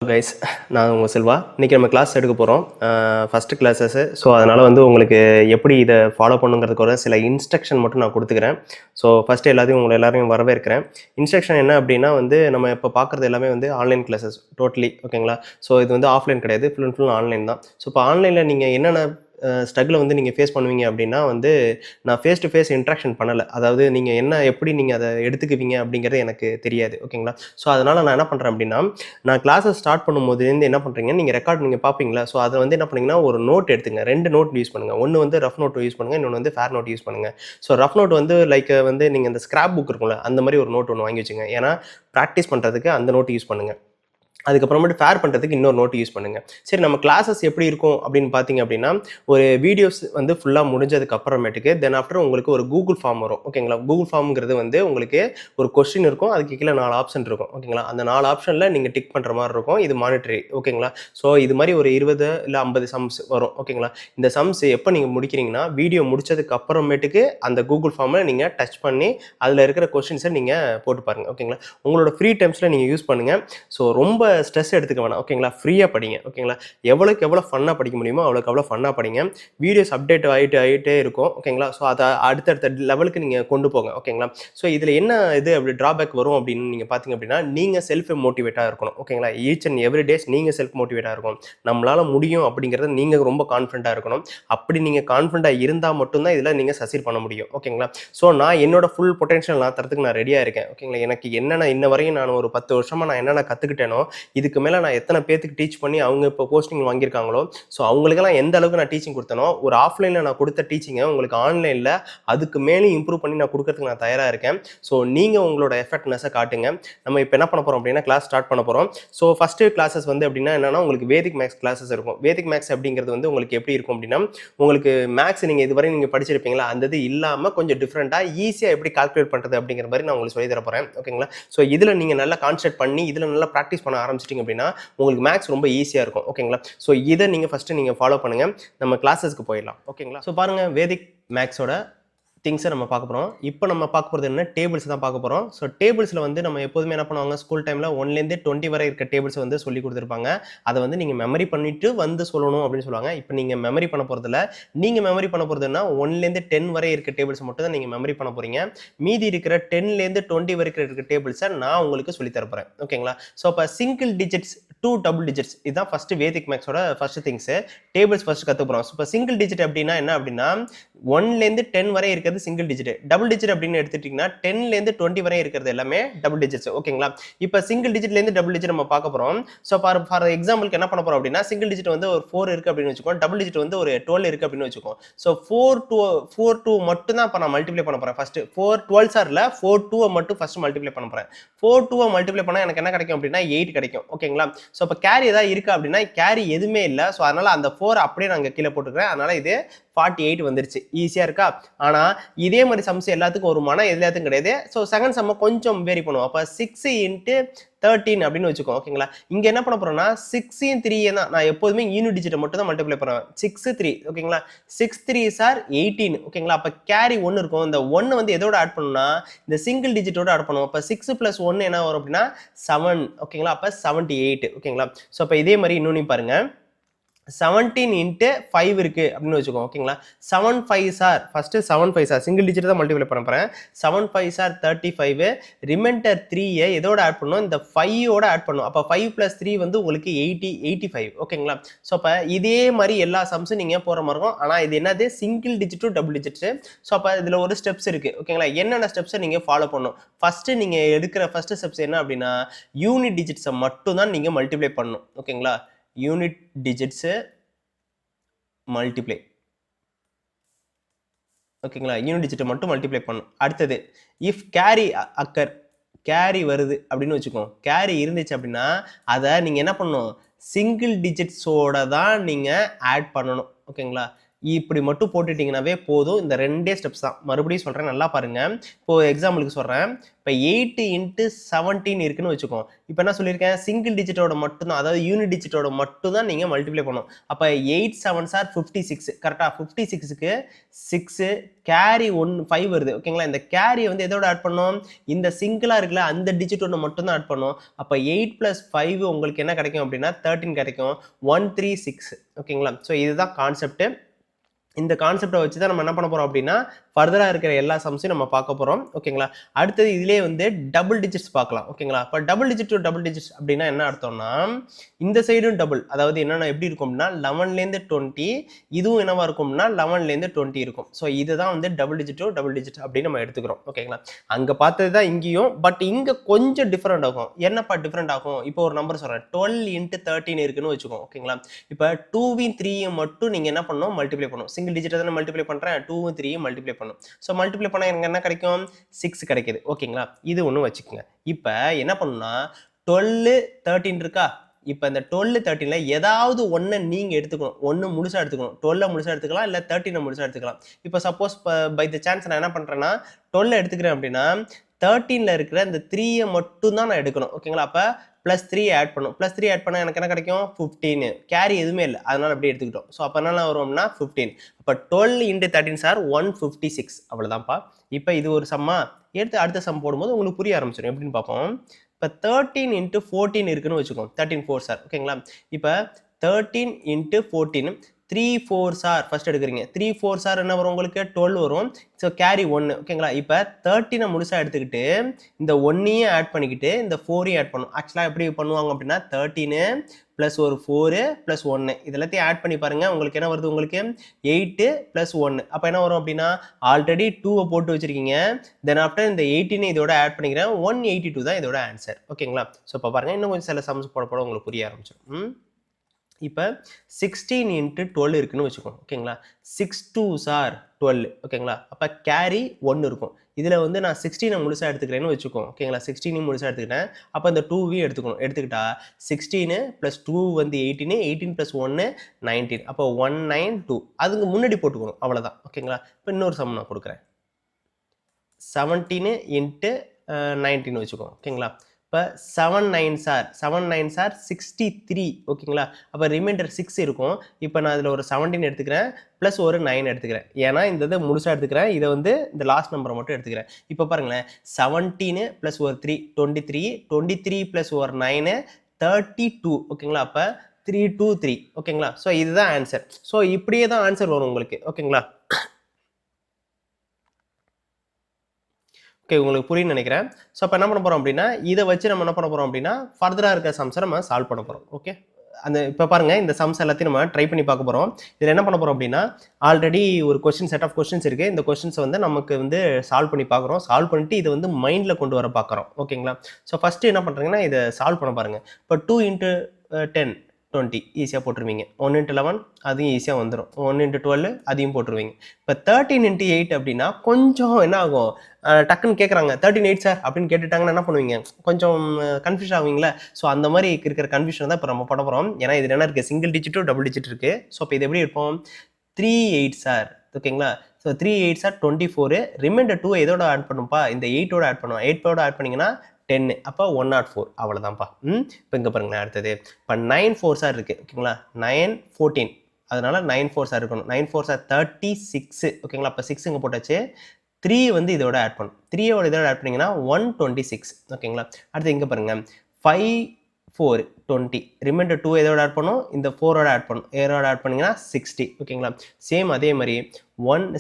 Guys, நான் உங்கள் செல்வா. இன்றைக்கி நம்ம கிளாஸ் எடுக்க போகிறோம். First classes. ஸோ அதனால் உங்களுக்கு எப்படி இதை ஃபாலோ பண்ணுங்கிறதுக்கு சில இன்ஸ்ட்ரக்ஷன் மட்டும் நான் கொடுத்துக்கிறேன். ஸோ ஃபஸ்ட்டு உங்களை எல்லாரையும் வரவேற்கிறேன். இன்ஸ்ட்ரக்ஷன் என்ன அப்படின்னா நம்ம இப்போ பார்க்குறது எல்லாமே ஆன்லைன் கிளாஸஸ் டோட்டலி, ஓகேங்களா? ஸோ இது ஆஃப்லைன் கிடையாது, ஃபுல் அண்ட் ஃபுல் ஆன்லைன் தான். ஸோ இப்போ ஆன்லைனில் நீங்கள் என்னென்ன ஸ்ட்ரகிளை நீங்கள் ஃபேஸ் பண்ணுவீங்க அப்படின்னா நான் ஃபேஸ் டு ஃபேஸ் இன்ட்ராக்ஷன் பண்ணலை. அதாவது நீங்கள் எப்படி நீங்கள் அதை எடுத்துக்குவீங்க அப்படிங்கிறது எனக்கு தெரியாது, ஓகேங்களா? ஸோ அதனால் நான் என்ன பண்ணுறேன் அப்படின்னா, நான் கிளாஸஸ் ஸ்டார்ட் பண்ணும்போதுலேருந்து என்ன பண்ணுறீங்க, நீங்கள் ரெக்கார்ட் பார்ப்பீங்களா? ஸோ அதை என்ன பண்ணீங்கன்னா, ஒரு நோட் எடுத்துங்க. 2 நோட் யூஸ் பண்ணுங்கள். ஒன்று ரஃப் நோட் யூஸ் பண்ணுங்கள், இன்னொன்று ஃபேர் நோட் யூஸ் பண்ணுங்கள். ஸோ ரஃப் நோட் லைக் நீங்கள் இந்த ஸ்கிராப் புக் இருக்கும்ல, அந்த மாதிரி ஒரு நோட் ஒன்று வாங்கி வச்சுங்க. ஏன்னா ப்ராக்டிஸ் பண்ணுறதுக்கு அந்த நோட் யூஸ் பண்ணுங்கள். அதுக்கப்புறமேட்டு ஃபேர் பண்ணுறதுக்கு இன்னொரு நோட் யூஸ் பண்ணுங்கள். சரி, நம்ம கிளாஸஸ் எப்படி இருக்கும் அப்படின்னு பார்த்தீங்க அப்படின்னா, ஒரு வீடியோஸ் ஃபுல்லாக முடிஞ்சதுக்கு அப்புறமேட்டுக்கு தென் ஆஃப்டர் உங்களுக்கு ஒரு கூகுள் ஃபார்ம் வரும், ஓகேங்களா? கூகுள் ஃபார்ம்ங்கிறது உங்களுக்கு ஒரு கொஸ்டின் இருக்கும், அதுக்கு கீழே 4 ஆப்ஷன் இருக்கும், ஓகேங்களா? அந்த 4 ஆப்ஷனில் நீங்கள் டிக் பண்ணுற மாதிரி இருக்கும். இது மானிட்டரி, ஓகேங்களா? ஸோ இது மாதிரி ஒரு 20 இல்லை 50 சம்ஸ் வரும், ஓகேங்களா? இந்த சம்ஸ் எப்போ நீங்கள் முடிக்கிறீங்கன்னா, வீடியோ முடிச்சதுக்கு அப்புறமேட்டுக்கு அந்த கூகுள் ஃபார்மை நீங்கள் டச் பண்ணி அதில் இருக்கிற கொஸ்டின்ஸை நீங்கள் போட்டு பாருங்கள், ஓகேங்களா? உங்களோட ஃப்ரீ டைம்ஸில் நீங்கள் யூஸ் பண்ணுங்கள். ஸோ ரொம்ப ஸ்ட்ரெஸ் எடுத்துக்க வேணாம், ஓகேங்களா? ஃப்ரீயாக படிங்க, ஓகேங்களா? எவ்வளோக்கு எவ்வளோ ஃபன்னாக படிக்க முடியுமோ அவ்வளோக்கு எவ்வளோ ஃபன்னாக படிங்க. வீடியோஸ் அப்டேட் ஆகிட்டே இருக்கும், ஓகேங்களா? ஸோ அதை அடுத்தடுத்த லெவலுக்கு நீங்கள் கொண்டு போங்க, ஓகேங்களா? ஸோ இதில் என்ன அப்படி ட்ராபேக் வரும் அப்படின்னு நீங்கள் பார்த்தீங்க அப்படின்னா, நீங்கள் செல்ஃப் மோட்டிவேட்டாக இருக்கணும், ஓகேங்களா? ஈச் அண்ட் எவ்ரி டேஸ் நீங்கள் செல்ஃப் மோட்டிவேட்டாக இருக்கணும். நம்மளால் முடியும் அப்படிங்கிறத நீங்கள் ரொம்ப கான்ஃபிடண்ட்டாக இருக்கணும். அப்படி நீங்கள் கான்ஃபிடண்ட்டாக இருந்தால் மட்டும்தான் இதில் நீங்கள் சக்சீட் பண்ண முடியும், ஓகேங்களா? ஸோ நான் என்னோட ஃபுல் பொட்டன்ஷியல் நான் தரத்துக்கு நான் ரெடியாக இருக்கேன், ஓகேங்களா? எனக்கு என்னென்ன இன்ன வரையும் நான் ஒரு 10 வருஷமாக நான் என்னென்ன கற்றுக்கிட்டேனோ, இதுக்கு மேலே நான் எத்தனை பேருக்கு டீச் பண்ணி அவங்க இப்போ போஸ்டிங் வாங்கியிருக்காங்களோ, ஸோ அவங்களுக்கெல்லாம் எந்த அளவுக்கு நான் டீச்சிங் கொடுத்தனோ, ஒரு ஆஃப்லைனில் நான் கொடுத்த டீச்சிங்கை உங்களுக்கு ஆன்லைனில் அதுக்கு மேலே இம்ப்ரூவ் பண்ணி நான் கொடுக்கறதுக்கு நான் தயாராக இருக்கேன். ஸோ நீங்கள் உங்களோட எஃபெக்ட்னஸை காட்டுங்க. நம்ம இப்போ என்ன பண்ண போகிறோம் அப்படின்னா, கிளாஸ் ஸ்டார்ட் பண்ண போகிறோம். ஸோ ஃபஸ்ட்டு கிளாஸஸ் அப்படின்னா என்னன்னா, உங்களுக்கு வேதிக் மேக்ஸ் கிளாஸஸ் இருக்கும். வேதிக் மேக்ஸ் அப்படிங்கிறது உங்களுக்கு எப்படி இருக்கும் அப்படின்னா, உங்களுக்கு மேக்ஸ் நீங்கள் இதுவரை நீங்கள் படிச்சிருப்பீங்களா, அந்த இது இல்லாமல் கொஞ்சம் டிஃப்ரெண்ட்டாக ஈஸியாக எப்படி கால்குலேட் பண்ணுறது அப்படிங்கிற மாதிரி நான் உங்களுக்கு சொல்லி தர போகிறேன், ஓகேங்களா? ஸோ இதில் நீங்கள் நல்லா கான்சென்ட்ரேட் பண்ணி இதில் நல்லா ப்ராக்டிஸ் பண்ண ஆரம்பிச்சிட்டிங்க அப்படின்னா உங்களுக்கு மேக்ஸ் ரொம்ப ஈஸியாக இருக்கும், ஓகேங்களா? ஸோ இதை நீங்கள் ஃபஸ்ட்டு நீங்கள் ஃபாலோ பண்ணுங்கள். நம்ம கிளாஸஸ்க்கு போயிடலாம், ஓகேங்களா? ஸோ பாருங்கள், வேதிக் மேக்ஸோட திங்ஸை நம்ம பார்க்க போகிறோம். இப்போ நம்ம பார்க்க போகிறது என்ன, டேபிள்ஸ் தான் பார்க்க போகிறோம். ஸோ டேபிள்ஸில் நம்ம எப்போதுமே என்ன பண்ணுவாங்க, ஸ்கூல் டைமில் 1லேருந்து 20 வரை இருக்க டேபிள்ஸ் சொல்லி கொடுத்துருப்பாங்க. அதை நீங்கள் மெமரி பண்ணிவிட்டு சொல்லணும் அப்படின்னு சொல்லுவாங்க. இப்போ நீங்கள் மெமரி பண்ண போகிறதில்ல. நீங்கள் மெமரி பண்ண போகிறதுனா 1லேருந்து 10 வரை இருக்க டேபிள்ஸ் மட்டும் தான் நீங்கள் மெமரி பண்ண போகிறீங்க. மீதி இருக்கிற 10லேருந்து 20 வரைக்கும் இருக்க டேபிள்ஸை நான் உங்களுக்கு சொல்லி தரப்போகிறேன், ஓகேங்களா? ஸோ இப்போ single digits to double digits இதுதான் ஃபர்ஸ்ட் வேதிக் மேக்ஸோட ஃபர்ஸ்ட் திங்ஸ். டேபிள்ஸ் ஃபர்ஸ்ட் கற்றுக்குறோம். ஸோ இப்போ சிங்கிள் டிஜிட் அப்படின்னா என்ன அப்படின்னா, 1லேருந்து 10 வரை இருக்கிறது சிங்கிள் டிஜிட். டபுள் டிஜிட் அப்படின்னு எடுத்துட்டீங்கன்னா 10லேருந்து 20 வரை இருக்கிறது எல்லாமே டபுள் டிஜிட்ஸ், ஓகேங்களா? இப்போ சிங்கிள் டிஜிட்லேருந்து டபுள் டிஜிட் நம்ம பார்க்க போகிறோம். ஸோ ஃபார் எக்ஸாம்பிளுக்கு என்ன பண்ண போகிறோம் அப்படின்னா, சிங்கிள் டிஜிட் ஒரு 4 இருக்குது அப்படின்னு வச்சுக்கோ, டபுள் டிஜிட் ஒரு 12 இருக்குது அப்படின்னு வச்சுக்கோ. ஸோ 4 மட்டும் தான் இப்போ நான் மல்டிப்ளை பண்ண போகிறேன். ஃபர்ஸ்ட் 4 12 சார்ல 4 2 மட்டும் ஃபர்ஸ்ட் மல்டிப்ளை பண்ண போகிறேன். 4 2 மல்டிப்ளை பண்ணால் எனக்கு என்ன கிடைக்கும் அப்படின்னா 8 கிடைக்கும், ஓகேங்களா? ஸோ இப்போ கேரி ஏதாவது இருக்குது அப்படின்னா, கேரி எதுவுமே இல்லை. ஸோ அதனால் அந்த 4 அப்படியே நாங்கள் கீழே போட்டுக்கிறேன். அதனால் இது 48 வந்துருச்சு. ஈஸியாக இருக்கா? ஆனால் இதே மாதிரி சம்ஸ் எல்லாத்துக்கும் ஒரு எல்லாத்துக்கும் கிடையாது. ஸோ செகண்ட் சம்மை கொஞ்சம் வேரி பண்ணுவோம். அப்போ 6 × 13 அப்படின்னு வச்சுக்கோ, ஓகேங்களா? இங்கே என்ன பண்ண போகிறோம்னா 6 3 தான். நான் எப்போதுமே யூனிட் டிஜிட்டை மட்டும் தான் மல்டிப்ளை பண்ணுவேன். 6 3, ஓகேங்களா? 6 3 சார் 18, ஓகேங்களா? அப்போ கேரி 1 இருக்கும். இந்த 1 எதோட ஆட் பண்ணணும்னா இந்த சிங்கிள் டிஜிட்டோட ஆட் பண்ணுவோம். அப்போ 6 + 1 என்ன வரும் அப்படின்னா 7, ஓகேங்களா? அப்போ 78, ஓகேங்களா? ஸோ அப்போ இதே மாதிரி இன்னொன்று பாருங்க, 17 × 5 இருக்கு அப்படின்னு வச்சுக்கோங்க, ஓகேங்களா? 7 5 sir first 7 5 sir single digit தான் மல்டிப்ளை பண்ண போறேன். 7 5 சார் 35. ரிமைண்டர் 3 எதோட ஆட் பண்ணணும், இந்த 5 ஓட ஆட் பண்ணணும். அப்போ 5 + 3 உங்களுக்கு 85, ஓகேங்களா? ஸோ அப்போ இதே மாதிரி எல்லா சம்ஸும் நீங்க போற மாதிரி இருக்கும். ஆனால் இது என்னது, single digit to double digit. So அப்போ இதுல ஒரு ஸ்டெப்ஸ் இருக்கு, ஓகேங்களா? என்னென்ன ஸ்டெப்ஸை நீங்க ஃபாலோ பண்ணணும், ஃபர்ஸ்ட் நீங்க எடுக்கிற ஃபர்ஸ்ட் ஸ்டெப்ஸ் என்ன அப்படின்னா, யூனிட் டிஜிட்ஸை மட்டும் தான் நீங்க மல்டிப்ளை பண்ணணும், ஓகேங்களா? யூனிட் டிஜிட்ஸ் மல்டிப்ளை, ஓகேங்களா? யூனிட் டிஜிட்டை மட்டும் மல்டிப்ளை பண்ணணும். அடுத்தது இஃப் கேரி அக்கர், கேரி வருது அப்படின்னு வச்சுக்கோ, கேரி இருந்துச்சு அப்படின்னா அதை நீங்க என்ன பண்ணணும், சிங்கிள் டிஜிட்ஸோட தான் நீங்க ஆட் பண்ணணும், ஓகேங்களா? இப்படி மட்டும் போட்டுட்டீங்கன்னாவே போதும். இந்த 2 ஸ்டெப்ஸ் தான். மறுபடியும் சொல்றேன், நல்லா பாருங்க. இப்போ எக்ஸாம்பிளுக்கு சொல்றேன். இப்போ 8 இன்ட்டு 17 இருக்குன்னு வச்சுக்கோம். இப்போ என்ன சொல்லியிருக்கேன், சிங்கிள் டிஜிட்டோட மட்டும் தான், அதாவது யூனிட் டிஜிட்டோட மட்டும் தான் நீங்கள் மல்டிப்ளை பண்ணணும். அப்போ 8 7s are 56 கரெக்டாக. 56க்கு 6 கேரி 5 வருது ஓகேங்களா. இந்த கேரியை வந்து எதோட ஆட் பண்ணோம், இந்த சிங்கிளாக இருக்குல்ல அந்த டிஜிட்டோட மட்டும் தான் ஆட் பண்ணோம். அப்போ 8 + 5 உங்களுக்கு என்ன கிடைக்கும் அப்படின்னா 13 கிடைக்கும். 136 ஓகேங்களா. ஸோ இதுதான் கான்செப்ட். இந்த கான்செப்டை வச்சு தான் நம்ம என்ன பண்ண போறோம் அப்படின்னா ஃபர்தராக இருக்கிற எல்லா சம்ஸையும் நம்ம பார்க்க போகிறோம் ஓகேங்களா. அடுத்தது இதிலே வந்து டபுள் டிஜிட்ஸ் பார்க்கலாம் ஓகேங்களா. இப்போ double digit to double digits அப்படின்னா என்ன அர்த்தம்னா, இந்த சைடும் டபுள், அதாவது என்னென்ன எப்படி இருக்கும்னா 11லேருந்து 20, இதுவும் என்னவா இருக்கும்னா 11லேருந்து 20 இருக்கும். ஸோ இதுதான் வந்து double digit to double digit அப்படின்னு நம்ம எடுத்துக்கிறோம் ஓகேங்களா. அங்கே பார்த்தது தான் இங்கேயும், பட் இங்கே கொஞ்சம் டிஃப்ரெண்ட் ஆகும். என்னப்பா டிஃப்ரெண்ட் ஆகும், இப்போ ஒரு நம்பர் சொல்கிறேன், 12 × 13 இருக்குன்னு வச்சுக்கோம் ஓகேங்களா. இப்போ 2வையும் 3யும் மட்டும் நீங்கள் என்ன பண்ணணும், மல்டிப்ளை பண்ணணும். சிங்கிள் டிஜிட்டை தானே மல்டிப்ளை பண்ணுறேன், 2வும் 3யும் மல்டிப்ளை பண்ணணும். ஸோ மல்டிப்ளை பண்ணால் எனக்கு என்ன கிடைக்கும், 6 கிடைக்குது ஓகேங்களா. இது ஒன்று வச்சுக்கோங்க. இப்போ என்ன பண்ணணும்னா 12 13 இருக்கா, இப்போ இந்த 12 13ல ஏதாவது ஒன்று நீங்கள் எடுத்துக்கணும். ஒன்று முழுசாக எடுத்துக்கணும். 12 முழுசாக எடுத்துக்கலாம், இல்லை 13 முழுசாக எடுத்துக்கலாம். இப்போ சப்போஸ் பை த சான்ஸ் நான் என்ன பண்ணுறேன்னா 12 எடுத்துக்கிறேன் அப்படின்னா 13ல இருக்கிற இந்த 3யை மட்டும் தான் நான் எடுக்கணும் ஓகேங்களா. அப்போ +3 ஆட் பண்ணும். +3 ஆட் பண்ணால் எனக்கு என்ன கிடைக்கும், 15. கேரி எதுவுமே இல்லை, அதனால அப்படியே எடுத்துக்கிட்டோம். ஸோ அப்போ என்ன வரும்னா 15. அப்போ 12 × 13 சார் 156 அவ்வளோதான்ப்பா. இப்போ இது ஒரு சம்மா. எடுத்து அடுத்த சம் போடும்போது உங்களுக்கு புரிய ஆரம்பிச்சிடும். எப்படின்னு பார்ப்போம். இப்போ 13 × 14 இருக்குன்னு வச்சுக்கோம். 13 4s ஓகேங்களா. இப்போ 13 × 14 3 4s ஃபர்ஸ்ட் எடுக்கிறீங்க. 3 4s என்ன வரும் உங்களுக்கு, 12 வரும். ஸோ கேரி 1 ஓகேங்களா. இப்போ 13 முழுசாக எடுத்துக்கிட்டு இந்த 1ஐயும் ஆட் பண்ணிக்கிட்டு இந்த 4ஐயும் ஆட் பண்ணும். ஆக்சுவலாக எப்படி பண்ணுவாங்க அப்படின்னா 13 + ஒரு 4 + 1 இது எல்லாத்தையும் ஆட் பண்ணி பாருங்க. உங்களுக்கு என்ன வருது, உங்களுக்கு 8 + 1. அப்போ என்ன வரும் அப்படின்னா ஆல்ரெடி 2வை போட்டு வச்சிருக்கீங்க. தென் ஆஃப்டர் இந்த 18 இதோட ஆட் பண்ணிக்கிறேன். 182 தான் இதோட ஆன்சர் ஓகேங்களா. ஸோ இப்போ பாருங்க, இன்னும் கொஞ்சம் சில சம்ஸ் போட உங்களுக்கு புரிய ஆரம்பிச்சிடும். இப்போ 16 × 12 இருக்குன்னு வச்சுக்கோங்க ஓகேங்களா. 6 2s are 12 ஓகேங்களா. அப்போ கேரி 1 இருக்கும். இதில் வந்து நான் 16 முழுசாக எடுத்துக்கிறேன்னு வச்சுக்கோம் ஓகேங்களா. 16 முழுசாக எடுத்துக்கிட்டேன். அப்போ இந்த 2வையும் எடுத்துக்கணும். எடுத்துக்கிட்டா 16 + 2 வந்து 18, 18 + 1 19. அப்போ 192 அதுக்கு முன்னாடி போட்டுக்கணும், அவ்வளோதான் ஓகேங்களா. இப்போ இன்னொரு சம் நான் கொடுக்குறேன். 17 × 19 வச்சுக்கோங்க ஓகேங்களா. இப்போ 7 9s are 63 ஓகேங்களா. அப்போ ரிமைண்டர் 6 இருக்கும். இப்போ நான் அதில் ஒரு 17 எடுத்துக்கிறேன், ப்ளஸ் ஒரு 9 எடுத்துக்கிறேன். ஏன்னா இந்த இதை முழுசாக எடுத்துக்கிறேன், இதை வந்து இந்த லாஸ்ட் நம்பரை மட்டும் எடுத்துக்கிறேன். இப்போ பாருங்களேன், 17 + ஒரு 3 23, 23 + ஒரு 9 32 ஓகேங்களா. அப்போ 3 2 3 ஓகேங்களா. ஸோ இதுதான் ஆன்சர். ஸோ இப்படியே தான் ஆன்சர் வரும் உங்களுக்கு ஓகேங்களா. ஓகே, உங்களுக்கு புரியுன்னு நினைக்கிறேன். ஸோ அப்போ என்ன பண்ண போகிறோம் அப்படின்னா இதை வச்சு நம்ம என்ன பண்ண போகிறோம் அப்படின்னா ஃபர்தராக இருக்க சம்ஸை நம்ம சால்வ் பண்ண போகிறோம். ஓகே, அந்த இப்போ பாருங்கள், இந்த சம்ஸ் எல்லாத்தையும் நம்ம ட்ரை பண்ணி பார்க்க போகிறோம். இதில் என்ன பண்ண போகிறோம் அப்படின்னா ஆல்ரெடி ஒரு செட் ஆஃப் கொஸ்டின்ஸ் இருக்குது. இந்த கொஸ்டின்ஸை வந்து நமக்கு வந்து சால்வ் பண்ணி பார்க்குறோம். சால்வ் பண்ணிட்டு இதை வந்து மைண்டில் கொண்டு வர பார்க்குறோம் ஓகேங்களா. ஸோ ஃபஸ்ட்டு என்ன பண்ணுறீங்கன்னா இதை சால்வ் பண்ண பாருங்கள். இப்போ 2 × 10 20 ஈஸியாக போட்டுருவீங்க. 1 × 11 அதையும் ஈஸியாக வந்துடும். 1 × 12 அதையும் போட்டுருவீங்க. இப்போ 13 × 8 அப்படின்னா கொஞ்சம் என்ன ஆகும், டக்குன்னு கேட்குறாங்க 13 8 சார் அப்படின்னு கேட்டுட்டாங்கன்னா என்ன பண்ணுவீங்க, கொஞ்சம் கன்ஃபியூஸ் ஆகுவீங்களா. ஸோ அந்த மாதிரி இருக்கிற கன்ஃபியூஷன் தான் இப்போ நம்ம பண்ண போகிறோம். ஏன்னா இது என்ன இருக்குது, சிங்கிள் டிஜிட்டும் டபுள் டிஜிட் இருக்குது. ஸோ இப்போ இது எப்படி இருப்போம், 3 8s ஓகேங்களா. So 3 8s 24. ரிமைண்டர் 2 எதோட ஆட் பண்ணுப்பா, இந்த 8ஓட ஆட் பண்ணுவோம். 8ஓட ஆட் பண்ணிங்கன்னா 10. அப்போ 104 அவ்வளோதான்ப்பா. இப்போ இங்கே பாருங்களேன், அடுத்தது இப்போ 9 4s இருக்குது ஓகேங்களா. 9 14 அதனால 9 4s இருக்கணும். 9 4s 36 ஓகேங்களா. அப்போ 6 இங்கே போட்டாச்சு. 3 வந்து இதோட ஆட் பண்ணும். 3யோட இதோட ஆட் பண்ணிங்கன்னா 126 ஓகேங்களா. அடுத்து இங்கே பாருங்கள், 5 4 20. ரிமைண்டர் 2 எதோட ஆட் பண்ணும், இந்த 4ஓட ஆட் பண்ணும். ஏரோட ஆட் பண்ணிங்கன்னா 60 ஓகேங்களா. சேம் அதே மாதிரி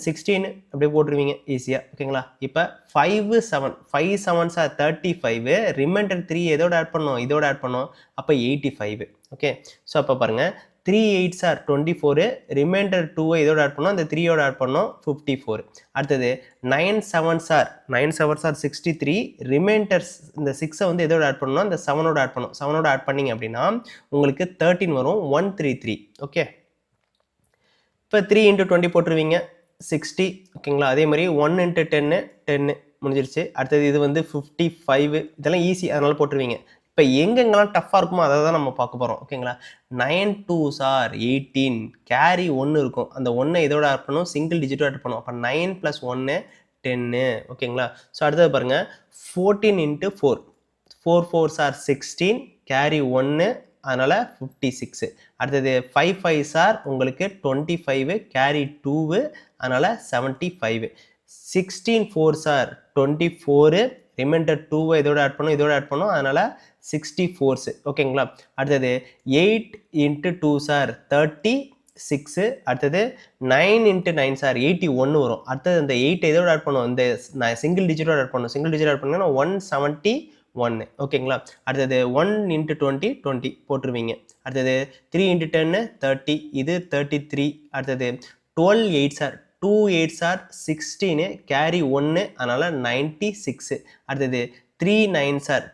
16 அப்படியே போட்டுருவீங்க ஈஸியாக ஓகேங்களா. இப்போ 5 7 5 7s 35. ரிமைண்டர் 3 எதோட ஆட் பண்ணும், இதோட ஆட் பண்ணும். அப்போ 85 ஓகே. ஸோ அப்போ பாருங்கள், 3 8s 24. ரிமைண்டர் 2 இதோட ஆட் பண்ணோம், இந்த 3யோட ஆட் பண்ணோம் 54. அடுத்தது 9 7s 63. ரிமைண்டர்ஸ் இந்த 6 வந்து எதோட ஆட் பண்ணணும், இந்த 7ஓட ஆட் பண்ணணும். 7ஓட ஆட் பண்ணிங்க அப்படின்னா உங்களுக்கு 13 வரும். 133 ஓகே. இப்போ 3 × 20 போட்டுருவீங்க 60 ஓகேங்களா. அதே மாதிரி 1 × 10 10 முடிஞ்சிருச்சு. அடுத்தது இது வந்து 55. இதெல்லாம் ஈஸி, அதனால போட்டுருவீங்க. இப்போ எங்கெங்கெல்லாம் டஃப்பாக இருக்குமோ அதை தான் நம்ம பார்க்க போகிறோம். ஓகேங்களா? 9 2s are 18, கேரி 1 இருக்கும். அந்த 1 இதோட ஆட் பண்ணும், சிங்கிள் டிஜிட்டோட ஆட் பண்ணும். அப்போ 9 + 1 10. ஓகேங்களா? ஸோ அடுத்தது பாருங்கள், 14 × 4, 4 4s are 16, கேரி 1, அதனால் 56. அடுத்தது 5 5s are உங்களுக்கு 25, கேரி 2, அதனால் 75. 16 4s are 24, ரிமைண்டர் 2 இதோட ஆட் பண்ணும், அதனால் 64s. ஓகேங்களா? அடுத்தது 8 × 2s are 36. அடுத்தது 9 × 9s are 81 வரும். அடுத்தது இந்த 8 இதோட ஆட் பண்ணும், இந்த சிங்கிள் டிஜிட்டோட ஆட் பண்ணும். சிங்கிள் டிஜிட் ஆட் பண்ணீங்கன்னா 171. ஓகேங்களா? அடுத்தது 1 × 20 20 போட்டுருவீங்க. அடுத்தது 3 × 10 30, இது 33. அடுத்தது 12 8s are 2 8s are 16, carry 1, அதனால் 96. அடுத்தது 3 9s are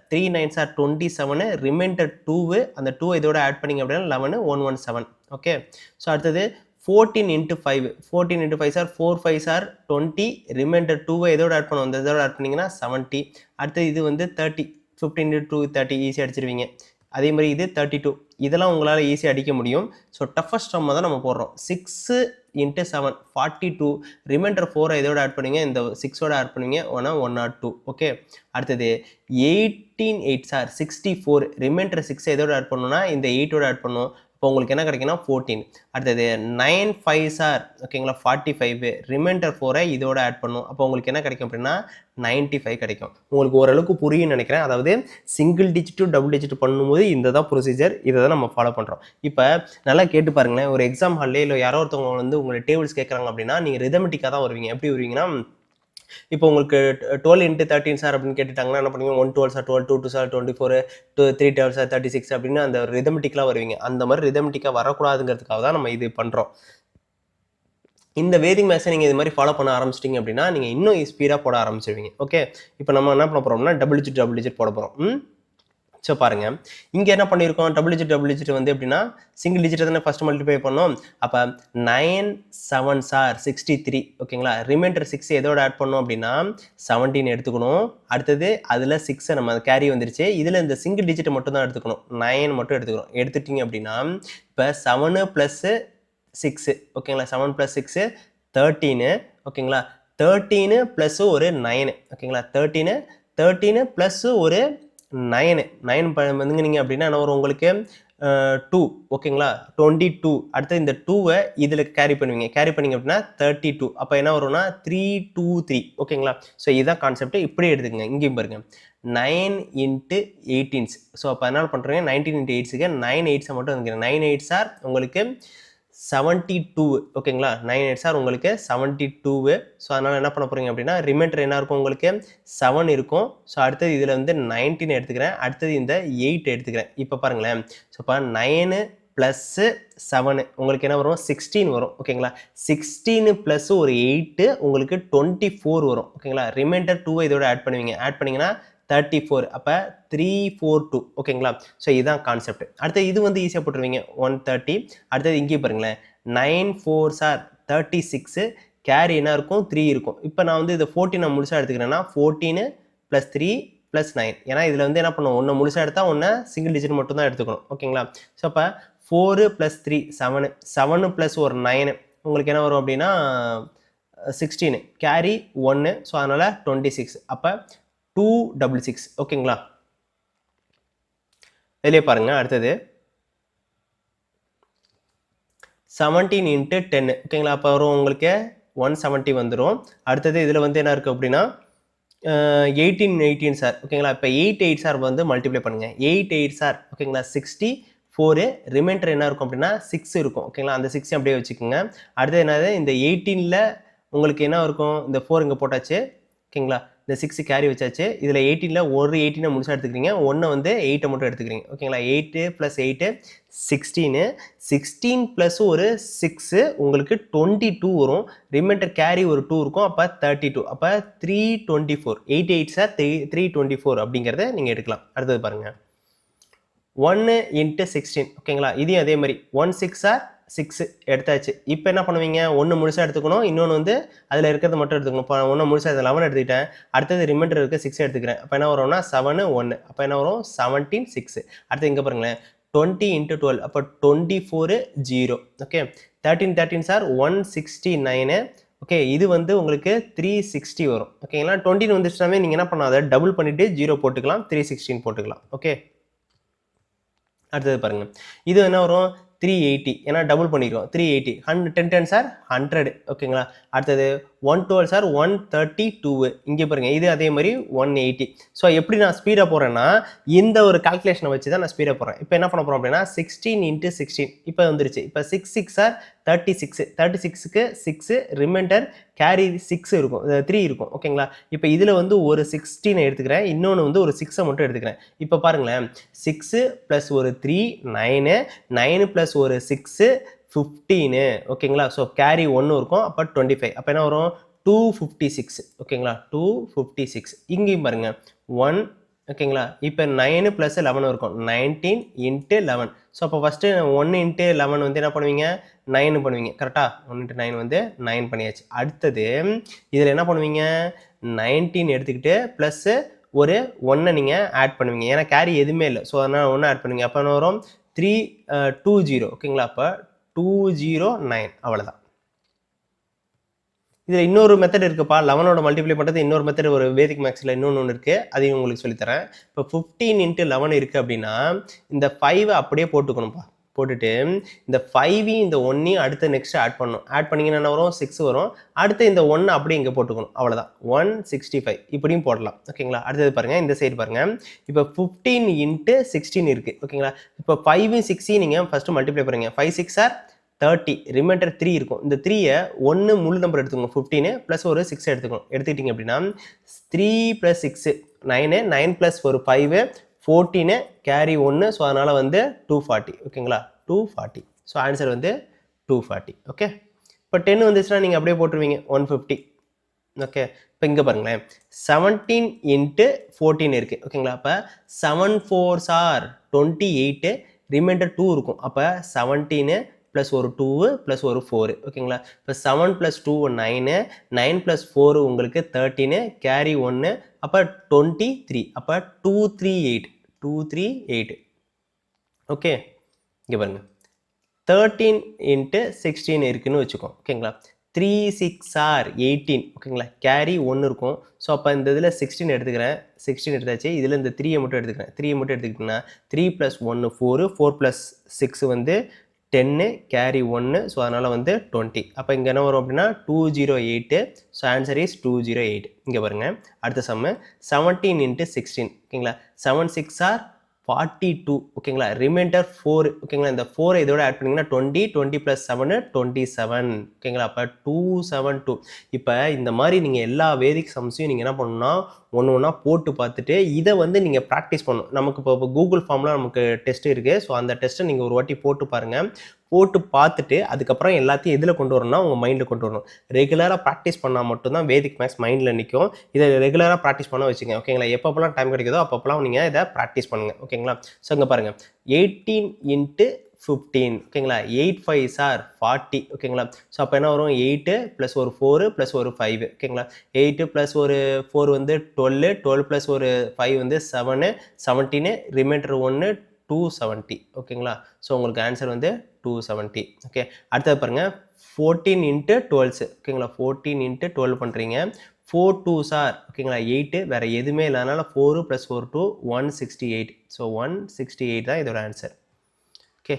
27, ரிமைண்டர் 2, அந்த 2 இதோட ஆட் பண்ணிங்க அப்படின்னா 11 117. ஓகே. ஸோ அடுத்தது 14 × 5, 14 × 5s are 4 5s are 20, reminder 2 இதோட ஆட் பண்ணுவோம், இந்த இதோட ஆட் பண்ணிங்கன்னா 70. அடுத்தது இது வந்து 30, 15 × 2 30 ஈஸியாக அடிச்சிருவீங்க. அதே மாதிரி இது 32. இதெல்லாம் உங்களால் ஈஸியாக அடிக்க முடியும். ஸோ டஃபஸ்ட் சம்மை தான் நம்ம போடுறோம். 6 × 7 42, ரிமைண்டர் 4 இதோட ஆட் பண்ணுவீங்க, இந்த 6ஓட ஆட் பண்ணுவீங்க, 102. ஓகே. அடுத்தது 18 8s are 64, ரிமைண்டர் 6 இதோட ஆட் பண்ணணும்னா இந்த 8ஓட ஆட் பண்ணும். இப்போ உங்களுக்கு என்ன கிடைக்குன்னா 14. அடுத்தது 9 5s are ஓகேங்களா 45, ரிமைண்டர் 4 இதோட ஆட் பண்ணும். அப்போ உங்களுக்கு என்ன கிடைக்கும் அப்படின்னா 95 கிடைக்கும். உங்களுக்கு ஓரளவுக்கு புரியும்னு நினைக்கிறேன். அதாவது சிங்கிள் டிஜிட் டபுள் டிஜிட் பண்ணும்போது இந்த தான் ப்ரொசீஜர், இதை தான் நம்ம ஃபாலோ பண்ணுறோம். இப்போ நல்லா கேட்டு பாருங்களேன், ஒரு எக்ஸாம் ஹால்லே இல்லை யாரோ ஒருத்தவங்க வந்து உங்களை டேபிள்ஸ் கேட்குறாங்க அப்படின்னா நீங்கள் ரிதமெட்டிக்காக தான் வருவீங்க. எப்படி வருவீங்கன்னா, இப்போ உங்களுக்கு 12 × 13 சார் அப்படின்னு கேட்டுட்டாங்கன்னா என்ன பண்ணுவீங்க, 1 12 சார் 12, 2 2 சார் 24, 3 12 சார் 36 அப்படின்னு அந்த ரிதமெட்டிக்கெலாம் வருவீங்க. அந்த மாதிரி ரிதமெட்டிக்காக வரக்கூடாதுங்கிறதுக்காக தான் நம்ம இது பண்ணுறோம். இந்த வேதிக் மேத்ஸை நீங்கள் இது மாதிரி ஃபாலோ பண்ண ஆரம்பிச்சிட்டிங்க அப்படின்னா நீங்கள் இன்னும் ஸ்பீடாக போட ஆரம்பிச்சிருவீங்க. ஓகே. இப்போ நம்ம என்ன பண்ண போகிறோம்னா டபுள் டிஜிட் போட போகிறோம். ஸோ பாருங்கள், இங்கே என்ன பண்ணியிருக்கோம், டபுள் டிஜிட் வந்து எப்படின்னா சிங்கிள் டிஜிட்டை தானே ஃபஸ்ட்டு மல்டிப்ளை பண்ணோம். அப்போ 9 7s are 63. ஓகேங்களா? ரிமைண்டர் 6 எதோட ஆட் பண்ணோம் அப்படின்னா 17 எடுத்துக்கணும். அடுத்தது அதில் 6 நம்ம கேரி வந்துருச்சு. இதில் இந்த சிங்கிள் டிஜிட்டை மட்டும் தான் எடுத்துக்கணும், 9 மட்டும் எடுத்துக்கணும். எடுத்துட்டிங்க அப்படின்னா இப்போ 7 + 6 ஓகேங்களா, 7 + 6 13. ஓகேங்களா? 13 + ஒரு 9. ஓகேங்களா? 13 + ஒரு 9 வந்துங்க அப்படின்னா என்ன வரும் உங்களுக்கு 2. ஓகேங்களா? 22. அடுத்து இந்த 2வை இதில் கேரி பண்ணுவீங்க. கேரி பண்ணிங்க அப்படின்னா 32. அப்போ என்ன வரும்னா 3 2 3. ஓகேங்களா? ஸோ இதுதான் கான்செப்ட். இப்படி எடுத்துக்கங்க. இங்கேயும் பாருங்க 9 × 18s. ஸோ அப்போ என்ன பண்ணுறீங்க, 19 × 8க்கு 9 8s மட்டும் வந்துக்கிறேன். 9 8s are உங்களுக்கு 72. ஓகேங்களா? 9 8s are உங்களுக்கு 72. ஸோ அதனால் என்ன பண்ண போகிறீங்க அப்படின்னா ரிமைண்டர் என்ன இருக்கும் உங்களுக்கு 7 இருக்கும். ஸோ அடுத்தது இதில் வந்து 19 எடுத்துக்கிறேன். அடுத்தது இந்த 8 எடுத்துக்கிறேன். இப்போ பாருங்களேன், ஸோ இப்போ 9 + 7 உங்களுக்கு என்ன வரும் 16 வரும். ஓகேங்களா? 16 + ஒரு 8 உங்களுக்கு 24 வரும். ஓகேங்களா? ரிமைண்டர் 2 இதோட ஆட் பண்ணுவீங்க. ஆட் பண்ணிங்கன்னா 34. அப்போ 342. ஓகேங்களா? ஸோ இதுதான் கான்செப்ட். அடுத்து இது வந்து ஈஸியாக போட்டுருவீங்க 130. அடுத்தது இங்கேயும் பாருங்களேன் 9 4s are 36, கேரி என்ன இருக்கும் 3 இருக்கும். இப்போ நான் வந்து இதை 14 நான் முழுசாக எடுத்துக்கிறேன்னா 14 + 3 + 9. ஏன்னா இதில் வந்து என்ன பண்ணுவோம், ஒன்று முழுசாக எடுத்தால் ஒன்று சிங்கிள் டிஜிட் மட்டும் தான் எடுத்துக்கணும். ஓகேங்களா? ஸோ அப்போ 4 + 3 7, 7 + ஒரு 9 உங்களுக்கு என்ன வரும் அப்படின்னா 16, கேரி 1. ஸோ அதனால் 26. அப்போ 266. ஓகேங்களா? வெளியே பாருங்க. அடுத்தது 17 × 10. ஓகேங்களா? அப்போ வரும் உங்களுக்கு 170 வந்துடும். அடுத்தது இதில் வந்து என்ன இருக்குது அப்படின்னா 18 18 சார். ஓகேங்களா? இப்போ 8 8s are வந்து மல்டிப்ளை பண்ணுங்கள். 8 8s are ஓகேங்களா 64. ரிமைண்டர் என்ன இருக்கும் அப்படின்னா 6 இருக்கும். ஓகேங்களா? அந்த 6 அப்படியே வச்சுக்கோங்க. அடுத்தது என்னது, இந்த 18ல் உங்களுக்கு என்ன இருக்கும், இந்த 4 இங்கே போட்டாச்சு. ஓகேங்களா? இந்த 6 கேரி வச்சாச்சு. இதில் 18ல் ஒரு 18 முழுசாக எடுத்துக்கிறீங்க, ஒன்று வந்து 8 மட்டும் எடுத்துக்கிறீங்க. ஓகேங்களா? 8 + 8 16. 16 + ஒரு 6 உங்களுக்கு 22 வரும். ரிமைண்டர் கேரி ஒரு 2 இருக்கும். அப்போ 32. அப்போ 324. 8 8s are 324 அப்படிங்கிறத நீங்கள் எடுக்கலாம். அடுத்தது பாருங்கள் 1 × 16. ஓகேங்களா? இதையும் அதே மாதிரி 1 6s are 6 எடுத்தாச்சு. இப்போ என்ன பண்ணுவீங்க, ஒன்று முழுசாக எடுத்துக்கணும், இன்னொன்று வந்து அதில் இருக்கிறது மட்டும் எடுத்துக்கணும். இப்போ ஒன்று முழுசாக 11 எடுத்துக்கிட்டேன், அடுத்தது ரிமைண்டர் இருக்க 6 எடுத்துக்கிறேன். அப்போ என்ன வரும்னா 7 1, அப்போ என்ன வரும் 17 6. அடுத்து இங்கே பாருங்களேன், 20 × 12, அப்போ 24 0. Okay, 13 13 sir 169. ஓகே, இது வந்து உங்களுக்கு 360 வரும். ஓகேங்களா, 20 வந்துச்சுனாவே நீங்கள் என்ன பண்ணாத டபுள் பண்ணிவிட்டு 0 போட்டுக்கலாம், 316 போட்டுக்கலாம். ஓகே, அடுத்தது பாருங்க, இது என்ன வரும் 380, ஏன்னா டபுள் பண்ணிக்கிறோம் 380. 10 10 சார் 100. ஓகேங்களா, அடுத்தது 112 சார் 132. இங்கே பாருங்க, இது அதே மாதிரி 180. ஸோ எப்படி நான் ஸ்பீடாக போகிறேன்னா இந்த ஒரு கால்குலேஷனை வச்சு தான் நான் ஸ்பீடாக போகிறேன். இப்போ என்ன பண்ண போகிறோம் அப்படின்னா 16 × 16 இப்போ வந்துருச்சு. இப்போ 6 6 சார் 36, 36க்கு 6 ரிமைண்டர் கேரி 6 இருக்கும், 3 இருக்கும். ஓகேங்களா, இப்போ இதில் வந்து ஒரு 16 எடுத்துக்கிறேன், இன்னொன்று வந்து ஒரு 6 மட்டும் எடுத்துக்கிறேன். இப்போ பாருங்களேன், 6 + ஒரு 3 9, 9 + ஒரு 6 15. ஓகேங்களா, ஸோ கேரி 1 இருக்கும், அப்போ 25. அப்போ என்ன வரும் 256. ஓகேங்களா, 256. இங்கேயும் பாருங்க 1. ஓகேங்களா, இப்போ 9 + 11 இருக்கும், 19 × 11. ஸோ அப்போ ஃபஸ்ட்டு 1 × 11 வந்து என்ன பண்ணுவீங்க, 9 பண்ணுவீங்க. கரெக்டாக, 1 × 9 வந்து 9 பண்ணியாச்சு. அடுத்தது இதில் என்ன பண்ணுவீங்க, 19 எடுத்துக்கிட்டு ப்ளஸ் ஒரு 1 நீங்கள் ஆட் பண்ணுவீங்க, ஏன்னா கேரி எதுவுமே இல்லை. ஸோ அதனால் 1 ஆட் பண்ணுவீங்க. அப்போ என்ன வரும் 320. ஓகேங்களா, அப்போ 209. அவ்வளோதான். இதில் இன்னொரு மெத்தட் இருக்குப்பா, 11ஓட மல்டிப்ளை பண்ணுறது இன்னொரு மெத்தட் ஒரு வேதிக் மேக்ஸில் இன்னொன்று இருக்குது, அதையும் உங்களுக்கு சொல்லித்தரேன். இப்போ 15 × 11 இருக்குது அப்படின்னா இந்த 5 அப்படியே போட்டுக்கணும்ப்பா. போட்டுட்டு இந்த 5 இந்த 1 அடுத்து நெக்ஸ்ட் ஆட் பண்ணணும். ஆட் பண்ணிங்கன்னா என்ன வரும் 6 வரும். அடுத்து இந்த 1 அப்படியே இங்கே போட்டுக்கணும். அவ்வளோதான், 165 இப்படியும் போடலாம். ஓகேங்களா, அடுத்தது பாருங்கள், இந்த சைடு பாருங்கள். இப்போ 15 × 16 இருக்குது. ஓகேங்களா, இப்போ 5 6 நீங்கள் ஃபஸ்ட்டு மல்டிப்ளை பண்ணுங்க. 5 6 சார் 30, ரிமைண்டர் 3 இருக்கும். இந்த 3யை 1 முழு நம்பர் எடுத்துக்கோங்க, 15 ப்ளஸ் ஒரு 6 எடுத்துக்கணும். எடுத்துக்கிட்டிங்க அப்படின்னா 3 + 6 9, 9 + ஒரு 5 14, கேரி 1. ஸோ அதனால் வந்து 240. ஓகேங்களா, 240. ஸோ ஆன்சர் வந்து 240. ஓகே, இப்போ 10 வந்துச்சுன்னா நீங்கள் அப்படியே போட்டுருவீங்க 150. ஓகே, இப்போ இங்கே பாருங்களேன், 17 × 14 இருக்குது. ஓகேங்களா, அப்போ 7 4s are 28, ரிமைண்டர் 2 இருக்கும். அப்போ 17 ப்ளஸ் ஒரு 2 ப்ளஸ் ஒரு 4. ஓகேங்களா, இப்போ 7 + 2 9, 9 + 4 உங்களுக்கு 13, கேரி 1. அப்போ 23. அப்போ 238, 238. ஓகே, இங்கே பாருங்க, 13 × 16 இருக்குன்னு வச்சுக்கோம். ஓகேங்களா, 3 6 are 18. ஓகேங்களா, கேரி 1 இருக்கும். ஸோ அப்போ இந்த இதில் 16 எடுத்துக்கிறேன், 16 எடுத்தாச்சு. இதில் இந்த 3யை மட்டும் எடுத்துக்கிறேன். 3யை மட்டும் எடுத்துக்கிட்டிங்கன்னா 3 + 1 4, 4 + 6 வந்து 10, கேரி 1. ஸோ அதனால் வந்து 20. அப்போ இங்கே என்ன வரும் அப்படின்னா 208. So answer is 208. இங்கே பாருங்கள், அடுத்த சம்மு 17 × 16. ஓகேங்களா, 7 6 are 42. ஓகேங்களா, ரிமைண்டர் 4. ஓகேங்களா, இந்த 4 இதோட ஆட் பண்ணிங்கன்னா 20, 20 + 7 27. ஓகேங்களா, அப்போ 272. இப்போ இந்த மாதிரி நீங்கள் எல்லா வேதிக் சம்ஸையும் நீங்கள் என்ன பண்ணணும்னா ஒன்று ஒன்றா போட்டு பார்த்துட்டு இதை வந்து நீங்கள் ப்ராக்டிஸ் பண்ணணும். நமக்கு இப்போ கூகுள் ஃபார்மில் நமக்கு டெஸ்ட் இருக்குது. ஸோ அந்த டெஸ்ட்டை நீங்கள் ஒரு வாட்டி போட்டு பாருங்கள். போட்டு பார்த்துட்டு அதுக்கப்புறம் எல்லாத்தையும் எதில் கொண்டு வரணும்னா உங்கள் மைண்டில் கொண்டு வரணும். ரெகுலராக ப்ராக்டிஸ் பண்ணால் மட்டும்தான் வேதிக் மேக்ஸ் மைண்டில் நிற்கும். இதை ரெகுலராக ப்ராக்டிஸ் பண்ண வச்சுங்க. ஓகேங்களா, எப்பப்போலாம் டைம் கிடைக்குதோ அப்பப்போலாம் நீங்கள் இதை ப்ராக்டிஸ் பண்ணுங்கள். ஓகேங்களா, ஸோ இங்கே பாருங்கள், 18 × 15. ஓகேங்களா, 8 5s are 40. ஓகேங்களா, ஸோ அப்போ என்ன வரும் 8 + ஒரு 4 + ஒரு 5. ஓகேங்களா, 8 + ஒரு 4 வந்து 12, 12 + ஒரு 5 வந்து 7, 17, ரிமைண்டர் 1 270. ஓகேங்களா, ஸோ உங்களுக்கு ஆன்சர் வந்து 270. ஓகே, அடுத்தது பாருங்கள், 14 × 12s. ஓகேங்களா, 14 × 12 பண்ணுறீங்க. 4 2s are ஓகேங்களா 8, வேறு எதுவுமே இல்லாதனால 4 + ஒரு 2 168. ஸோ 168 தான் இதோட ஆன்சர். ஓகே,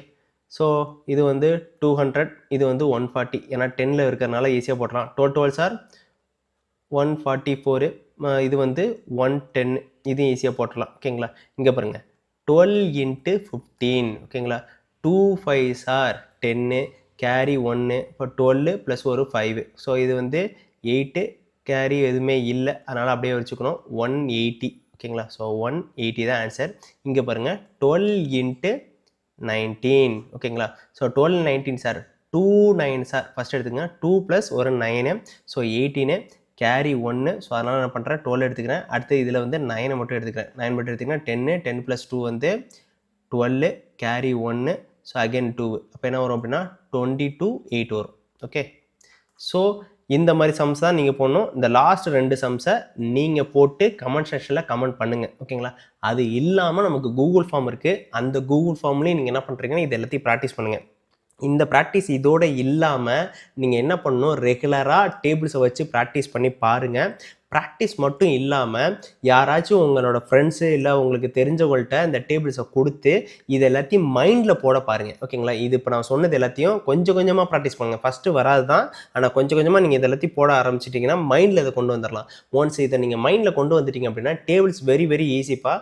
ஸோ இது வந்து 200, இது வந்து 140. ஏன்னா 10ல் இருக்கிறதுனால ஈஸியாக போடலாம். 12s are 144, இது வந்து 110. இது ஈஸியாக போட்டலாம். ஓகேங்களா, இங்கே பாருங்கள், 12 × 15. ஓகேங்களா, 2 5s are 10, கேரி 1. இப்போ 12 + ஒரு 5. ஸோ இது வந்து 8, கேரி எதுவுமே இல்லை, அதனால் அப்படியே வச்சுக்கணும். 180. ஓகேங்களா, ஸோ 180 தான் ஆன்சர். இங்கே பாருங்கள், 12 × 19. ஓகேங்களா, so 12 19 sir 2 9s are first எடுத்துக்கங்க. 2 + ஒரு 9, ஸோ 18, கேரி 1. ஸோ அதனால் நான் பண்ணுறேன் 12 எடுத்துக்கிறேன். அடுத்து இதில் வந்து 9 மட்டும் எடுத்துக்கிறேன். 9 மட்டும் எடுத்துக்கிங்கன்னா 10, 10 + 2 வந்து 12, கேரி 1. ஸோ அகைன் 2 அப்போ என்ன வரும் அப்படின்னா 22 8 வரும். ஓகே, ஸோ இந்த மாதிரி சம்ஸ் தான் நீங்கள் போடணும். இந்த லாஸ்ட் 2 சம்ஸை நீங்கள் போட்டு கமெண்ட் செக்ஷனில் கமெண்ட் பண்ணுங்கள். ஓகேங்களா, அது இல்லாமல் நமக்கு கூகுள் ஃபார்ம் இருக்குது. அந்த கூகுள் ஃபார்ம்லேயும் நீங்கள் என்ன பண்ணுறீங்கன்னா இது எல்லாத்தையும் ப்ராக்டிஸ் பண்ணுங்கள். இந்த ப்ராக்டிஸ் இதோட இல்லாமல் நீங்கள் என்ன பண்ணணும், ரெகுலராக டேபிள்ஸை வச்சு ப்ராக்டிஸ் பண்ணி பாருங்கள். ப்ராக்டிஸ் மட்டும் இல்லாமல் யாராச்சும் உங்களோட ஃப்ரெண்ட்ஸு இல்லை உங்களுக்கு தெரிஞ்சவங்கள்ட்ட இந்த டேபிள்ஸை கொடுத்து இது எல்லாத்தையும் மைண்டில் போட பாருங்கள். ஓகேங்களா, இது இப்போ நான் சொன்னது எல்லாத்தையும் கொஞ்சம் கொஞ்சமாக ப்ராக்டிஸ் பண்ணுங்கள். ஃபஸ்ட்டு வராது தான், ஆனால் கொஞ்சம் கொஞ்சமாக நீங்கள் இது எல்லாத்தையும் போட ஆரம்பிச்சிட்டிங்கன்னா மைண்டில் இதை கொண்டு வந்துடலாம். ஒன்ஸ் இதை நீங்கள் மைண்டில் கொண்டு வந்துட்டீங்க அப்படின்னா டேபிள்ஸ் வெரி வெரி ஈஸிப்பா.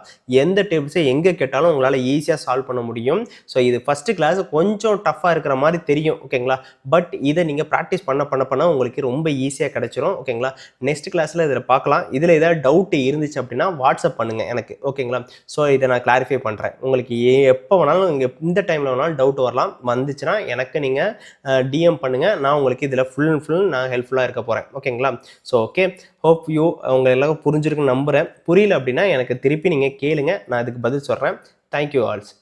எந்த டேபிள்ஸை எங்கே கேட்டாலும் உங்களால் ஈஸியாக சால்வ் பண்ண முடியும். ஸோ இது ஃபஸ்ட்டு கிளாஸ் கொஞ்சம் டஃப்பாக இருக்கிற மாதிரி தெரியும். ஓகேங்களா, பட் இதை நீங்கள் ப்ராக்டிஸ் பண்ண பண்ண பண்ண உங்களுக்கு ரொம்ப ஈஸியாக கிடச்சிரும். ஓகேங்களா, நெக்ஸ்ட் கிளாஸில் இதில் பார்க்கலாம். இதில் ஏதாவது டவுட் இருந்துச்சு அப்படின்னா வாட்ஸ்அப் பண்ணுங்கள் எனக்கு. ஓகேங்களா, ஸோ இதை நான் கிளாரிஃபை பண்ணுறேன். உங்களுக்கு எப்போ வேணாலும் இங்கே இந்த டைமில் வேணாலும் டவுட் வரலாம். வந்துச்சுன்னா எனக்கு நீங்கள் டிஎம் பண்ணுங்கள். நான் உங்களுக்கு இதில் ஃபுல் அண்ட் ஃபுல் நான் ஹெல்ப்ஃபுல்லாக இருக்க போகிறேன். ஓகேங்களா, ஸோ ஓகே, ஹோப் யூ அவங்க எல்லாரும் புரிஞ்சிருக்குன்னு நம்புகிறேன். புரியல அப்படின்னா எனக்கு திருப்பி நீங்கள் கேளுங்க, நான் அதுக்கு பதில் சொல்கிறேன். Thank you Alps.